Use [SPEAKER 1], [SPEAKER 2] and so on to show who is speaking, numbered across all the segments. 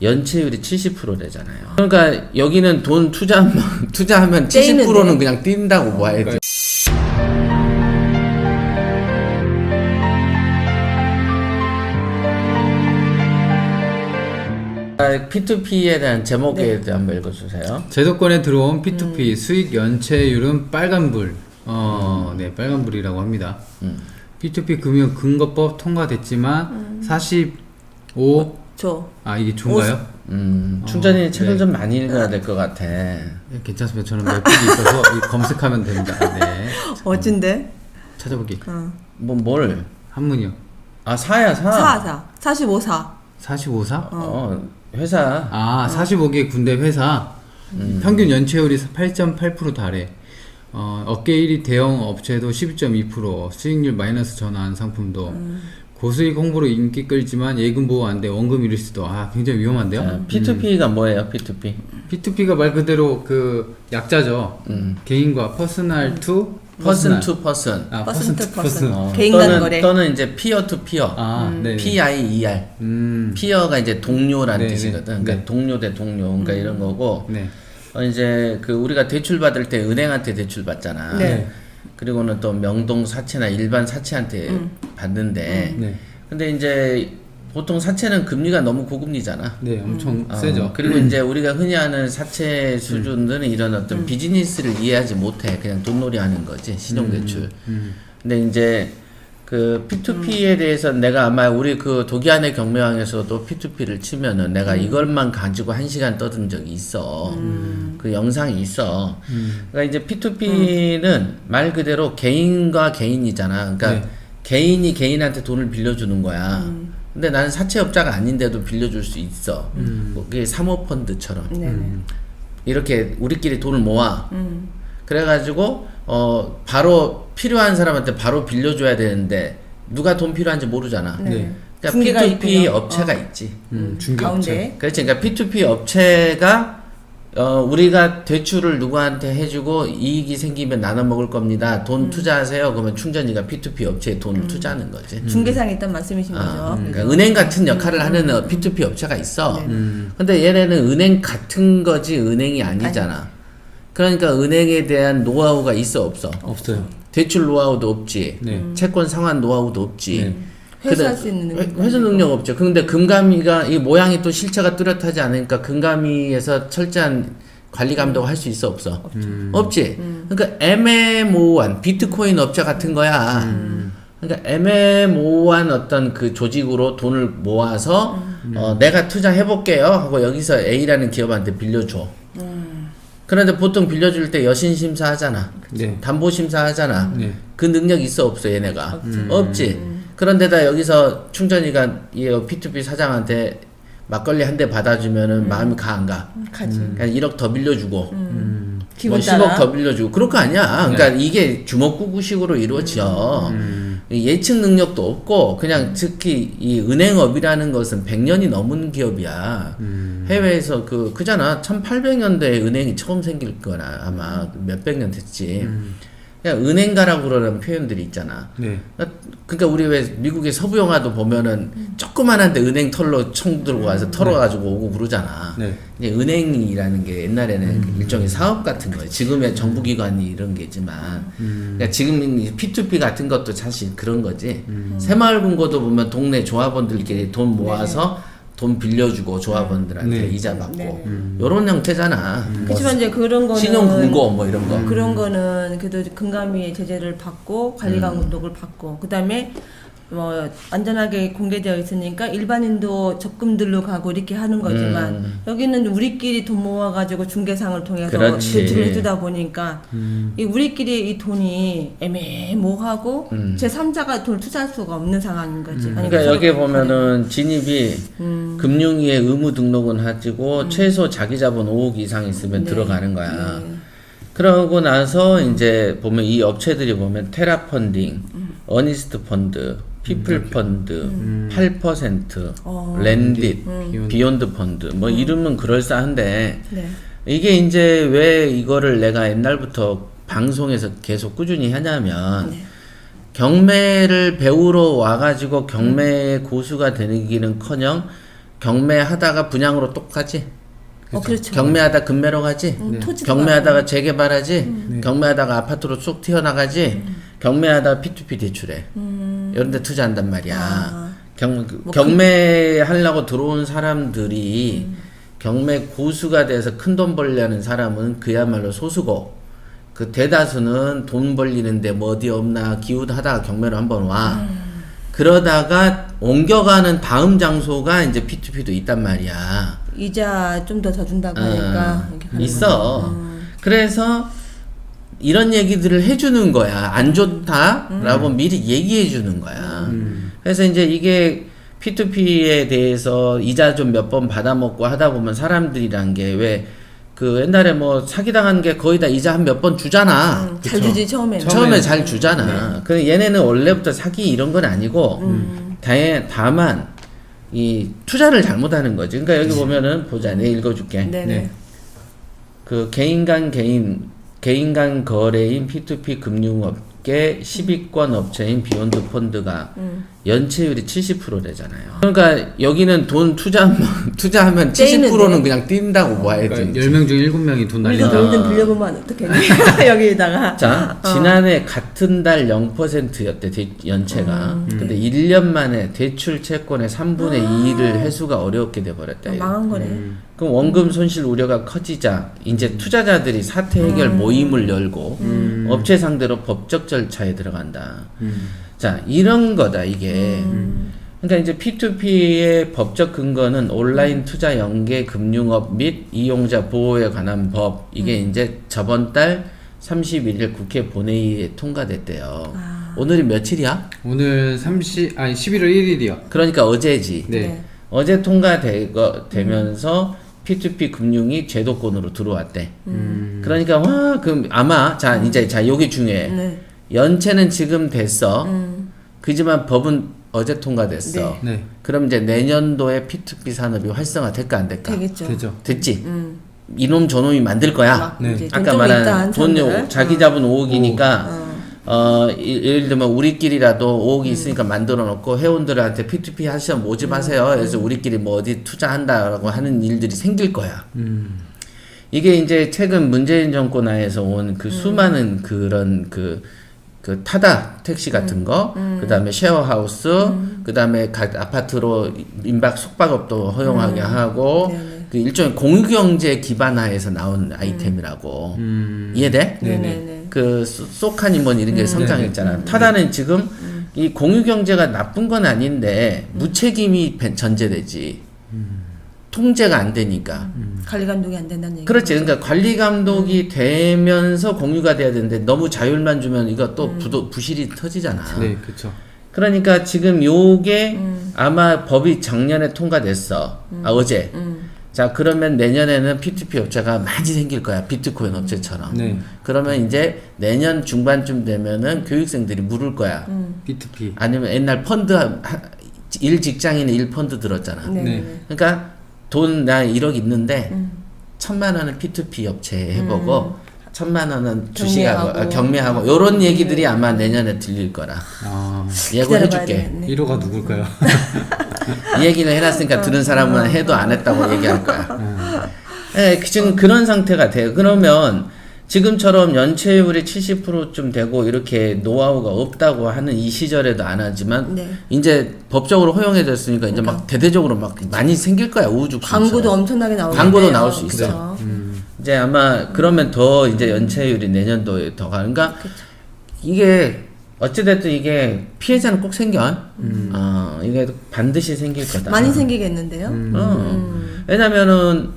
[SPEAKER 1] 연체율이 70%래잖아요. 그러니까 여기는 돈 투자하면 70%는 그냥 뛴다고 봐야지. P2P에 대한 제목에 대한 한번 읽어주세요.
[SPEAKER 2] 제도권에 들어온 P2P 수익 연체율은 빨간불. 네, 빨간불이라고 합니다. P2P 금융 근거법 통과됐지만 45. 이게 좋은가요?
[SPEAKER 1] 충전이 책을 좀 많이 읽어야 될 것 같아.
[SPEAKER 2] 네, 괜찮습니다. 저는 몇 페이지 있어서 검색하면 됩니다. 네.
[SPEAKER 3] 어쩐데?
[SPEAKER 2] 찾아보기.
[SPEAKER 1] 뭘?
[SPEAKER 2] 한문이요.
[SPEAKER 1] 사야.
[SPEAKER 3] 45사.
[SPEAKER 2] 45사?
[SPEAKER 1] 회사.
[SPEAKER 2] 45개 군대 회사. 평균 연체율이 8.8% 달해. 업계 1위 대형 업체도 12.2%, 수익률 마이너스 전환 상품도 고수익 홍보로 인기 끌지만 예금 보호 안 돼, 원금 잃을 수도. 굉장히 위험한데요?
[SPEAKER 1] P2P가 뭐예요? P2P?
[SPEAKER 2] P2P가 말 그대로 그 약자죠. 개인과 퍼스널 투
[SPEAKER 1] 퍼슨 투 퍼슨.
[SPEAKER 3] 퍼슨 투 퍼슨.
[SPEAKER 1] 개인 간 거래. 또는 이제 피어 투 피어. PIER. 피어가 이제 동료라는 뜻이거든. 그러니까 동료 대 동료. 그러니까 이런 거고. 이제 그 우리가 대출 받을 때 은행한테 대출 받잖아. 그리고는 또 명동 사채나 일반 사채한테 받는데. 근데 이제 보통 사채는 금리가 너무 고금리잖아.
[SPEAKER 2] 네, 엄청 세죠.
[SPEAKER 1] 그리고 이제 우리가 흔히 하는 사채 수준들은 이런 어떤 비즈니스를 이해하지 못해. 그냥 돈놀이 하는 거지. 신용대출. 근데 이제 그 P2P에 대해서 내가 아마 우리 그 독이안의 경매왕에서도 P2P를 치면은 내가 이걸만 가지고 1시간 떠든 적이 있어. 그 영상이 있어. 그러니까 이제 P2P는 말 그대로 개인과 개인이잖아. 그러니까 개인이 개인한테 돈을 빌려주는 거야. 근데 나는 사채업자가 아닌데도 빌려줄 수 있어. 그게 사모펀드처럼. 이렇게 우리끼리 돈을 모아. 그래가지고 바로 필요한 사람한테 바로 빌려줘야 되는데 누가 돈 필요한지 모르잖아. 그러니까 P2P 업체가 있지.
[SPEAKER 3] 가운데.
[SPEAKER 1] 그렇지. 그러니까 P2P 업체가 우리가 대출을 누구한테 해주고 이익이 생기면 나눠 먹을 겁니다. 돈 투자하세요. 그러면 충전이가 P2P 업체에 돈을 투자하는 거지.
[SPEAKER 3] 중개상이 있단 말씀이신 거죠.
[SPEAKER 1] 그러니까 은행 같은 역할을 하는 P2P 업체가 있어. 근데 얘네는 은행 같은 거지 은행이 아니잖아. 그러니까 은행에 대한 노하우가 있어 없어?
[SPEAKER 2] 없어요.
[SPEAKER 1] 대출 노하우도 없지. 채권 상환 노하우도 없지.
[SPEAKER 3] 회수할 수 있는 능력.
[SPEAKER 1] 회수 능력 없죠. 근데 금감위가 이 모양이 또 실체가 뚜렷하지 않으니까 금감위에서 철저한 관리 감독을 할 수 있어 없어? 없지. 그러니까 애매모호한 비트코인 업체 같은 거야. 그러니까 애매모호한 어떤 그 조직으로 돈을 모아서 내가 투자해볼게요 하고 여기서 A라는 기업한테 빌려줘. 그런데 보통 빌려줄 때 여신심사 하잖아. 담보심사 하잖아. 그 능력 있어 없어 얘네가? 없지. 그런데다 여기서 충전이가 이 P2P 사장한테 막걸리 한 대 받아주면은 마음이 가 안 가?
[SPEAKER 3] 가지.
[SPEAKER 1] 그냥 1억 더 빌려주고
[SPEAKER 3] 기분
[SPEAKER 1] 10억 더 빌려주고 그럴 거 아니야. 그러니까 이게 주먹구구식으로 이루어져. 예측 능력도 없고 그냥 특히 이 은행업이라는 것은 100년이 넘은 기업이야. 해외에서 그잖아. 1800년대에 은행이 처음 생길 거나 아마 몇백 년 됐지. 그냥 은행가라고 그러는 표현들이 있잖아. 그러니까 우리 왜 미국의 서부 영화도 보면은 조그만한데 은행 털로 총 들고 와서 털어가지고 오고 그러잖아. 이제 은행이라는 게 옛날에는 일종의 사업 같은 거예요. 지금의 정부기관이 이런 게지만. 그러니까 지금 P2P 같은 것도 사실 그런 거지. 새마을금고도 보면 동네 조합원들끼리 돈 모아서 돈 빌려주고 조합원들한테 이자 받고 요런 형태잖아.
[SPEAKER 3] 그렇지만 이제 그런 거는
[SPEAKER 1] 신용금고 뭐 이런 거.
[SPEAKER 3] 그런 거는 그래도 금감위의 제재를 받고 관리 감독을 받고 그다음에 뭐 안전하게 공개되어 있으니까 일반인도 적금들로 가고 이렇게 하는 거지만 여기는 우리끼리 돈 모아가지고 중개상을 통해서 대출을 해주다 보니까 이 우리끼리 이 돈이 애매모호하고 제3자가 돈을 투자할 수가 없는 상황인 거지.
[SPEAKER 1] 그러니까 여기에 보면은 진입이 금융위에 의무 등록은 하지고 최소 자기 자본 5억 이상 있으면 들어가는 거야. 그러고 나서 이제 보면 이 업체들이 보면 테라펀딩, 어니스트 펀드, 피플 펀드, 8%, 랜딧, 비욘드 펀드, 뭐 이름은 그럴싸한데 이게 이제 왜 이거를 내가 옛날부터 방송에서 계속 꾸준히 하냐면 경매를 배우러 와가지고 경매의 고수가 되기는커녕 경매하다가 분양으로 또 가지.
[SPEAKER 3] 그렇죠.
[SPEAKER 1] 경매하다 금매로 가지.
[SPEAKER 3] 토지도
[SPEAKER 1] 경매하다가 재개발하지. 경매하다가 아파트로 쑥 튀어나가지. 경매하다가 P2P 대출해. 이런 데 투자한단 말이야. 경매하려고 들어온 사람들이 경매 고수가 돼서 큰 돈 벌려는 사람은 그야말로 소수고, 그 대다수는 돈 벌리는데 뭐 어디 없나 기웃하다가 경매로 한번 와. 그러다가 옮겨가는 다음 장소가 이제 P2P도 있단 말이야.
[SPEAKER 3] 이자 좀 더 준다고 하니까 이렇게 가는
[SPEAKER 1] 있어.
[SPEAKER 3] 거죠.
[SPEAKER 1] 그래서 이런 얘기들을 해주는 거야. 안 좋다라고 미리 얘기해 주는 거야. 그래서 이제 이게 P2P에 대해서 이자 좀 몇 번 받아먹고 하다 보면 사람들이란 게 왜 그 옛날에 뭐 사기당한 게 거의 다 이자 한 몇 번 주잖아.
[SPEAKER 3] 잘 주지 처음에는.
[SPEAKER 1] 처음에 잘 주잖아. 근데 얘네는 원래부터 사기 이런 건 아니고 다만 이 투자를 잘못하는 거지. 그러니까 여기 보면은 보자. 내가 읽어줄게.
[SPEAKER 3] 네네.
[SPEAKER 2] 네.
[SPEAKER 1] 그 개인 간 거래인 P2P 금융업계 10위권 업체인 비욘드 펀드가 연체율이 70%래잖아요. 그러니까 여기는 돈 투자하면 70%는 그냥 뛴다고 봐야지.
[SPEAKER 2] 그러니까 10명 중 7명이 돈
[SPEAKER 3] 우리가
[SPEAKER 2] 날린다.
[SPEAKER 3] 돈 좀 빌려보면 어떡했니? 여기다가.
[SPEAKER 1] 자, 지난해 같은 달 0%였대, 연체가. 근데 1년 만에 대출 채권의 3분의 2를 회수가 어렵게 돼버렸다.
[SPEAKER 3] 망한 거네.
[SPEAKER 1] 그럼 원금 손실 우려가 커지자 이제 투자자들이 사태 해결 모임을 열고 업체 상대로 법적 절차에 들어간다. 자, 이런 거다 이게. 그러니까 이제 P2P의 법적 근거는 온라인 투자 연계 금융업 및 이용자 보호에 관한 법. 이게 이제 저번 달 31일 국회 본회의에 통과됐대요. 오늘이 며칠이야?
[SPEAKER 2] 오늘 11월 1일이요.
[SPEAKER 1] 그러니까 어제지.
[SPEAKER 2] 네.
[SPEAKER 1] 어제 통과되면서 P2P 금융이 제도권으로 들어왔대. 그러니까 와, 그럼 아마 자 여기 중요해.
[SPEAKER 3] 네.
[SPEAKER 1] 연체는 지금 됐어. 그지만 법은 어제 통과됐어.
[SPEAKER 2] 네.
[SPEAKER 1] 그럼 이제 내년도에 P2P 산업이 활성화 될까 안 될까?
[SPEAKER 3] 되겠죠.
[SPEAKER 2] 되죠.
[SPEAKER 1] 됐지. 이놈 저놈이 만들 거야.
[SPEAKER 3] 막
[SPEAKER 2] 네.
[SPEAKER 3] 이제
[SPEAKER 1] 아까
[SPEAKER 3] 좀
[SPEAKER 1] 말한
[SPEAKER 3] 있다,
[SPEAKER 1] 돈
[SPEAKER 3] 사람들.
[SPEAKER 1] 자기 잡은 5억이니까 예를 들면 우리끼리라도 5억이 있으니까 만들어 놓고 회원들한테 P2P 하시면 모집하세요. 그래서 우리끼리 뭐 어디 투자한다라고 하는 일들이 생길 거야. 이게 이제 최근 문재인 정권 하에서 온 그 수많은 그런 그 타다 택시 같은 거, 그 다음에 쉐어하우스, 그 다음에 각 아파트로 임박 숙박업도 허용하게 하고,
[SPEAKER 3] 네네.
[SPEAKER 1] 그 일종의 공유경제 기반화에서 나온 아이템이라고. 이해돼?
[SPEAKER 3] 네네네.
[SPEAKER 1] 그 소카니 뭐 이런 게 성장했잖아. 타다는 지금 이 공유경제가 나쁜 건 아닌데 무책임이 전제되지. 통제가 안 되니까.
[SPEAKER 3] 관리 감독이 안 된다는 얘기.
[SPEAKER 1] 그렇지. 그러니까 관리 감독이 되면서 공유가 돼야 되는데 너무 자율만 주면 이거 또 부실이 터지잖아.
[SPEAKER 2] 네, 그렇죠.
[SPEAKER 1] 그러니까 지금 요게 아마 법이 작년에 통과됐어. 어제. 자, 그러면 내년에는 P2P 업체가 많이 생길 거야. 비트코인 업체처럼.
[SPEAKER 2] 네.
[SPEAKER 1] 그러면 이제 내년 중반쯤 되면은 교육생들이 물을 거야.
[SPEAKER 2] P2P.
[SPEAKER 1] 아니면 옛날 펀드 일 직장인의 1펀드 들었잖아.
[SPEAKER 3] 네.
[SPEAKER 2] 네.
[SPEAKER 1] 그러니까 돈 나 1억 있는데 1,000만 원은 P2P 업체 해보고 1,000만 원은 주식하고 경매하고 요런 얘기들이 아마 내년에 들릴 거라. 예고해줄게.
[SPEAKER 2] 1호가 누굴까요?
[SPEAKER 1] 이 얘기를 해놨으니까 들은 사람은 해도 안 했다고 얘기할 거야. 네, 지금 그런 상태가 돼요. 그러면 지금처럼 연체율이 70%좀 되고 이렇게 노하우가 없다고 하는 이 시절에도 안 하지만
[SPEAKER 3] 네.
[SPEAKER 1] 이제 법적으로 허용해졌으니까 이제 막 대대적으로 막 많이 생길 거야. 우후죽순.
[SPEAKER 3] 광고도 엄청나게 나오고
[SPEAKER 1] 광고도 나올 수 있어. 이제 아마 그러면 더 이제 연체율이 내년도에 더 가는. 그러니까 이게 어찌됐든 이게 피해자는 꼭 생겨. 이게 반드시 생길 거다.
[SPEAKER 3] 많이 생기겠는데요.
[SPEAKER 1] 왜냐면은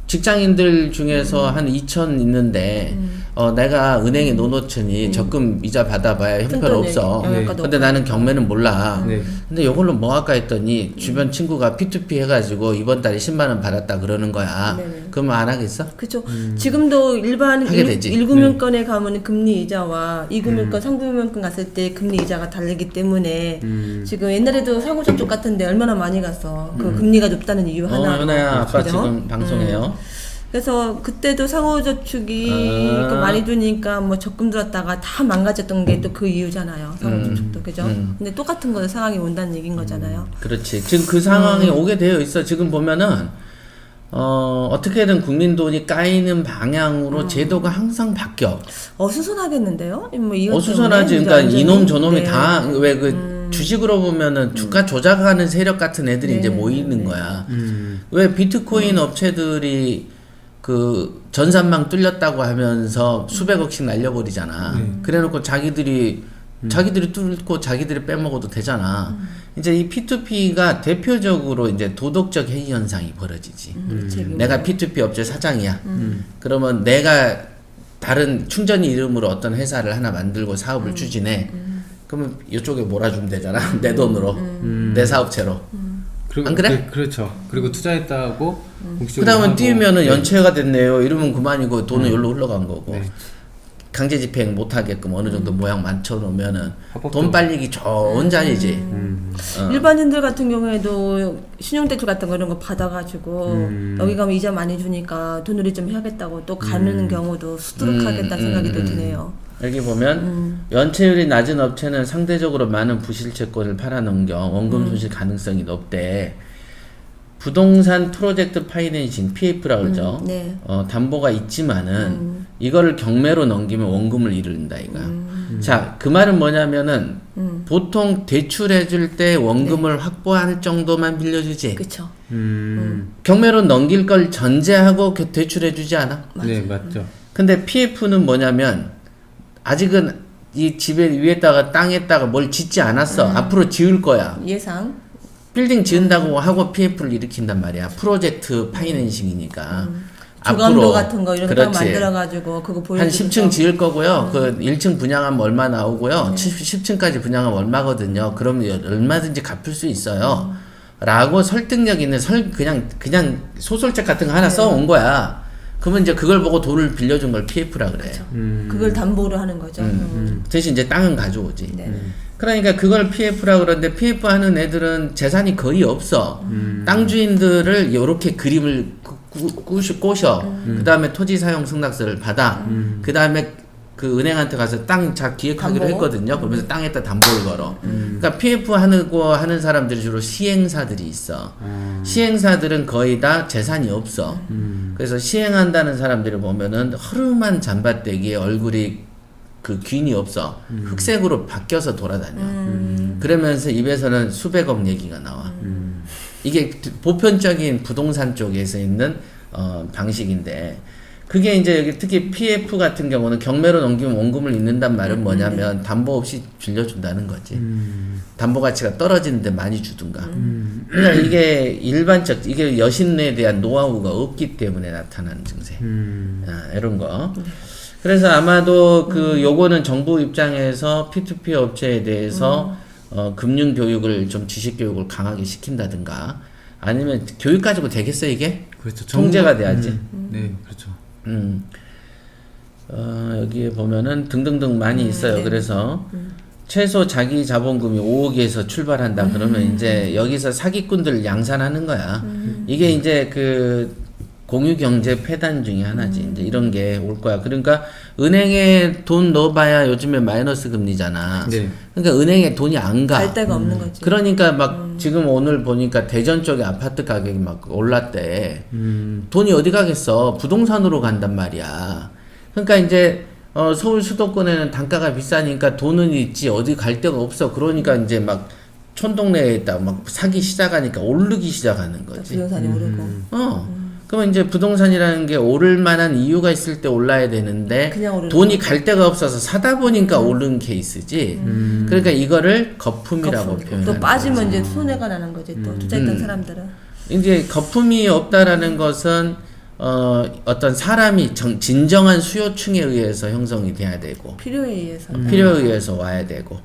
[SPEAKER 1] 직장인들 중에서 한 2천 있는데 내가 은행에 넣어놓더니 적금 이자 받아봐야 형편없어.
[SPEAKER 3] 네.
[SPEAKER 1] 근데 나는 경매는 몰라.
[SPEAKER 2] 네.
[SPEAKER 1] 근데 이걸로 뭐 할까 했더니 주변 친구가 P2P 해가지고 이번 달에 10만 원 받았다 그러는 거야.
[SPEAKER 3] 네네.
[SPEAKER 1] 그러면 안 하겠어?
[SPEAKER 3] 그렇죠. 지금도 일반
[SPEAKER 1] 하게 되지.
[SPEAKER 3] 1금융권에 가면 금리 이자와 2금융권, 3금융권 갔을 때 금리 이자가 다르기 때문에 지금 옛날에도 사고 저쪽 같은데 얼마나 많이 갔어. 그 금리가 높다는 이유 하나.
[SPEAKER 1] 현아야 아빠
[SPEAKER 3] 그죠?
[SPEAKER 1] 지금 방송해요.
[SPEAKER 3] 그래서 그때도 상호저축이 그 많이 주니까 뭐 적금 들었다가 다 망가졌던 게 또 그 이유잖아요. 상호저축도 그죠? 근데 똑같은 거 상황이 온다는 얘기인 거잖아요.
[SPEAKER 1] 그렇지. 지금 그 상황이 오게 되어 있어. 지금 보면은 어떻게든 국민 돈이 까이는 방향으로 제도가 항상 바뀌어.
[SPEAKER 3] 어수선하겠는데요? 뭐 이것
[SPEAKER 1] 어수선하지.
[SPEAKER 3] 때문에
[SPEAKER 1] 그러니까
[SPEAKER 3] 완전히?
[SPEAKER 1] 이놈 저놈이
[SPEAKER 3] 네.
[SPEAKER 1] 다 왜 그 주식으로 보면은 주가 조작하는 세력 같은 애들이 이제 모이는 거야. 왜 비트코인 업체들이 그 전산망 뚫렸다고 하면서 수백억씩 날려버리잖아. 그래놓고 자기들이 뚫고 자기들이 빼먹어도 되잖아. 이제 이 P2P가 대표적으로 이제 도덕적 해이 현상이 벌어지지. 내가 P2P 업체 사장이야. 그러면 내가 다른 충전이 이름으로 어떤 회사를 하나 만들고 사업을 추진해. 그러면 이쪽에 몰아주면 되잖아. 내 돈으로. 내 사업체로.
[SPEAKER 2] 그리고,
[SPEAKER 1] 안 그래?
[SPEAKER 2] 그렇죠. 그리고 투자했다고
[SPEAKER 1] 그
[SPEAKER 2] 공식적으로
[SPEAKER 1] 다음에
[SPEAKER 2] 하고.
[SPEAKER 1] 띄우면은
[SPEAKER 2] 네.
[SPEAKER 1] 연체가 됐네요. 이러면 그만이고 돈은 여기로 흘러간 거고.
[SPEAKER 2] 네.
[SPEAKER 1] 강제 집행 못하게끔 어느 정도 모양 맞춰놓으면은
[SPEAKER 2] 합법적으로.
[SPEAKER 1] 돈 빨리기 좋은 자리지.
[SPEAKER 3] 일반인들 같은 경우에도 신용대출 같은 거 이런 거 받아가지고 여기 가면 이자 많이 주니까 돈으로 좀 해야겠다고 또 가는 경우도 수두룩하겠다 생각이 또 드네요.
[SPEAKER 1] 여기 보면 연체율이 낮은 업체는 상대적으로 많은 부실채권을 팔아넘겨 원금 손실 가능성이 높대. 부동산 프로젝트 파이낸싱 PF라고 그러죠.
[SPEAKER 3] 네.
[SPEAKER 1] 담보가 있지만은 이거를 경매로 넘기면 원금을 잃는다 이거야. 자, 그 말은 뭐냐면은 보통 대출해줄 때 원금을 확보할 정도만 빌려주지.
[SPEAKER 3] 그쵸.
[SPEAKER 1] 경매로 넘길 걸 전제하고 대출해주지 않아.
[SPEAKER 2] 네, 맞죠.
[SPEAKER 1] 근데 PF는 뭐냐면 아직은 이 집에 위에다가 땅에다가 뭘 짓지 않았어. 앞으로 지을 거야.
[SPEAKER 3] 예상.
[SPEAKER 1] 빌딩 지은다고 하고 PF를 일으킨단 말이야. 프로젝트 파이낸싱이니까.
[SPEAKER 3] 조감도 같은 거 이런 거 딱
[SPEAKER 1] 그렇지.
[SPEAKER 3] 만들어가지고 그거
[SPEAKER 1] 한
[SPEAKER 3] 보여주면서
[SPEAKER 1] 10층 지을 거고요. 그 1층 분양하면 얼마 나오고요. 10층까지 분양하면 얼마거든요. 그러면 얼마든지 갚을 수 있어요. 라고 설득력 있는 그냥 소설책 같은 거 하나 써온 거야. 그러면 이제 그걸 보고 돈을 빌려준 걸 PF라 그래.
[SPEAKER 3] 그걸 담보로 하는 거죠.
[SPEAKER 1] 대신 이제 땅은 가져오지.
[SPEAKER 3] 네.
[SPEAKER 1] 그러니까 그걸 PF라 그러는데 PF 하는 애들은 재산이 거의 없어. 땅 주인들을 이렇게 그림을 꼬셔. 그 다음에 토지 사용 승낙서를 받아. 그 다음에 그 은행한테 가서 땅 기획하기로
[SPEAKER 3] 담보?
[SPEAKER 1] 했거든요. 그러면서 땅에다 담보를 걸어. 그러니까 PF 하는 사람들이 주로 시행사들이 있어. 시행사들은 거의 다 재산이 없어. 그래서 시행한다는 사람들을 보면은 허름한 잠바떼기에 얼굴이 그 균이 없어. 흑색으로 바뀌어서 돌아다녀. 그러면서 입에서는 수백억 얘기가 나와. 이게 보편적인 부동산 쪽에서 있는 방식인데, 그게 이제 여기 특히 PF 같은 경우는 경매로 넘기면 원금을 잃는단 말은 뭐냐면 담보 없이 빌려준다는 거지. 담보 가치가 떨어지는데 많이 주든가. 그러니까 이게 이게 여신에 대한 노하우가 없기 때문에 나타나는 증세. 이런 거. 그래서 아마도 요거는 정부 입장에서 P2P 업체에 대해서 금융 교육을 좀 지식 교육을 강하게 시킨다든가, 아니면 교육 가지고 되겠어 이게?
[SPEAKER 2] 그렇죠.
[SPEAKER 1] 통제가 돼야지.
[SPEAKER 2] 네, 그렇죠.
[SPEAKER 1] 여기에 보면은 등등등 많이 있어요.
[SPEAKER 3] 네.
[SPEAKER 1] 그래서 최소 자기 자본금이 5억에서 출발한다 그러면 이제 여기서 사기꾼들 양산하는 거야. 이게 이제 그 공유 경제 폐단 중에 하나지. 이제 이런 게 올 거야. 그러니까 은행에 돈 넣어봐야 요즘에 마이너스 금리잖아.
[SPEAKER 2] 네.
[SPEAKER 1] 그러니까 은행에 돈이 안 가.
[SPEAKER 3] 갈 데가 없는 거지.
[SPEAKER 1] 그러니까 막 지금 오늘 보니까 대전 쪽에 아파트 가격이 막 올랐대. 돈이 어디 가겠어? 부동산으로 간단 말이야. 그러니까 이제 서울 수도권에는 단가가 비싸니까 돈은 있지 어디 갈 데가 없어. 그러니까 이제 막 촌동네에 있다 막 사기 시작하니까 오르기 시작하는 거지.
[SPEAKER 3] 부동산이 오르고.
[SPEAKER 1] 그러면 이제 부동산이라는 게 오를 만한 이유가 있을 때 올라야 되는데
[SPEAKER 3] 그냥 오르는
[SPEAKER 1] 돈이 갈 데가 없어서 사다 보니까 오른 케이스지. 그러니까 이거를 거품이라고 표현하는
[SPEAKER 3] 또 빠지면
[SPEAKER 1] 거지.
[SPEAKER 3] 이제 손해가 나는 거지. 또 투자했던 사람들은.
[SPEAKER 1] 이제 거품이 없다라는 것은 어떤 사람이 진정한 수요층에 의해서 형성이 돼야 되고
[SPEAKER 3] 필요에 의해서.
[SPEAKER 1] 필요에 의해서 와야 되고,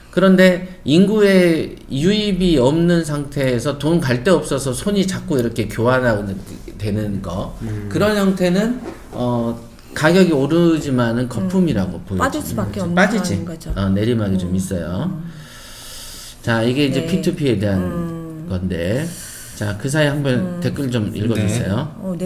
[SPEAKER 1] 그런데 인구의 유입이 없는 상태에서 돈 갈 데 없어서 손이 자꾸 이렇게 교환하고 되는 거, 그런 형태는 가격이 오르지만은 거품이라고 보여지는
[SPEAKER 3] 빠질 수밖에
[SPEAKER 1] 거죠.
[SPEAKER 3] 없는
[SPEAKER 1] 빠지지.
[SPEAKER 3] 상황인 거죠.
[SPEAKER 1] 내리막이 좀 있어요. 자, 이게 이제
[SPEAKER 3] 네.
[SPEAKER 1] P2P에 대한 건데, 자, 그 사이 한번 댓글 좀 읽어주세요.
[SPEAKER 3] 내